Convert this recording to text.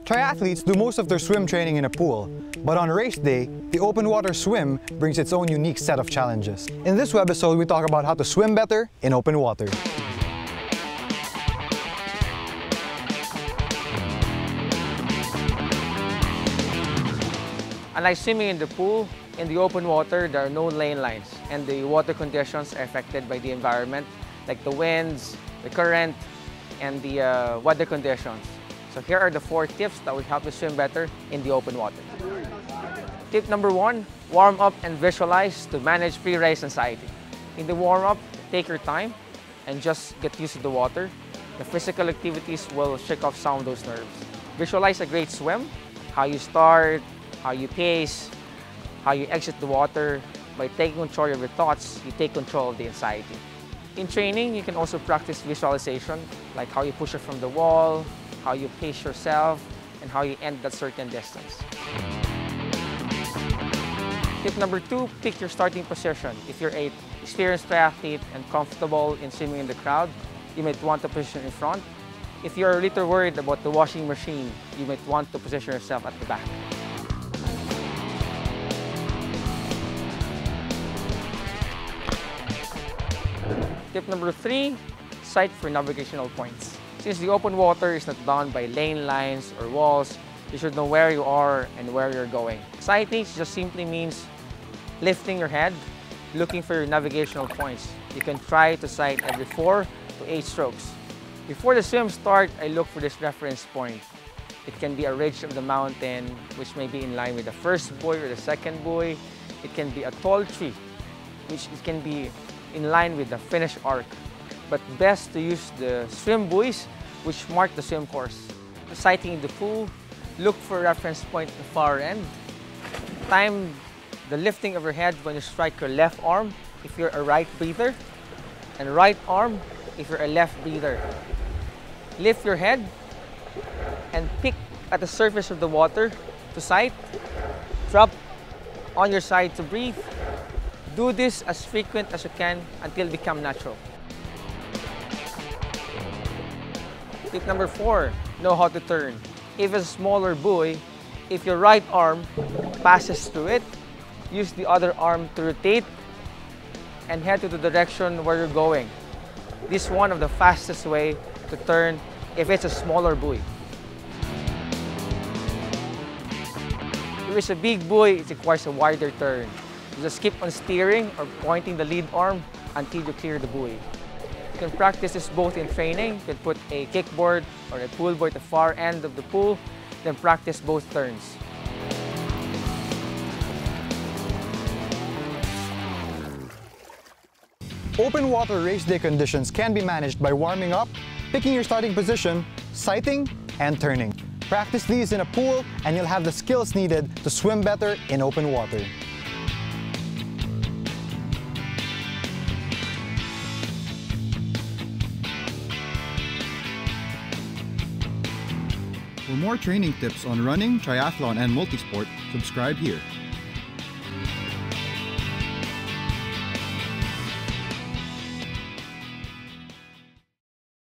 Triathletes do most of their swim training in a pool, but on race day, the open water swim brings its own unique set of challenges. In this webisode, we talk about how to swim better in open water. Unlike swimming in the pool, in the open water, there are no lane lines, and the water conditions are affected by the environment, like the winds, the current, and the weather conditions. So here are the 4 tips that will help you swim better in the open water. Tip number 1, warm up and visualize to manage pre-race anxiety. In the warm-up, take your time and just get used to the water. The physical activities will shake off some of those nerves. Visualize a great swim, how you start, how you pace, how you exit the water. By taking control of your thoughts, you take control of the anxiety. In training, you can also practice visualization, like how you push it from the wall, how you pace yourself, and how you end that certain distance. Tip number 2, pick your starting position. If you're an experienced triathlete and comfortable in swimming in the crowd, you might want to position in front. If you're a little worried about the washing machine, you might want to position yourself at the back. Tip number 3, sight for navigational points. Since the open water is not bound by lane lines or walls, you should know where you are and where you're going. Sighting just simply means lifting your head, looking for your navigational points. You can try to sight every 4 to 8 strokes. Before the swim starts, I look for this reference point. It can be a ridge of the mountain, which may be in line with the first buoy or the second buoy. It can be a tall tree, which it can be in line with the finish arc. But best to use the swim buoys, which mark the swim course. Sighting in the pool, look for a reference point at the far end. Time the lifting of your head when you strike your left arm if you're a right breather, and right arm if you're a left breather. Lift your head and pick at the surface of the water to sight. Drop on your side to breathe. Do this as frequent as you can until it becomes natural. Tip number 4, know how to turn. If it's a smaller buoy, if your right arm passes through it, use the other arm to rotate and head to the direction where you're going. This is one of the fastest way to turn if it's a smaller buoy. If it's a big buoy, it requires a wider turn. You just keep on steering or pointing the lead arm until you clear the buoy. You can practice this both in training. You can put a kickboard or a pool board at the far end of the pool, then practice both turns. Open water race day conditions can be managed by warming up, picking your starting position, sighting, and turning. Practice these in a pool and you'll have the skills needed to swim better in open water. For more training tips on running, triathlon, and multisport, subscribe here.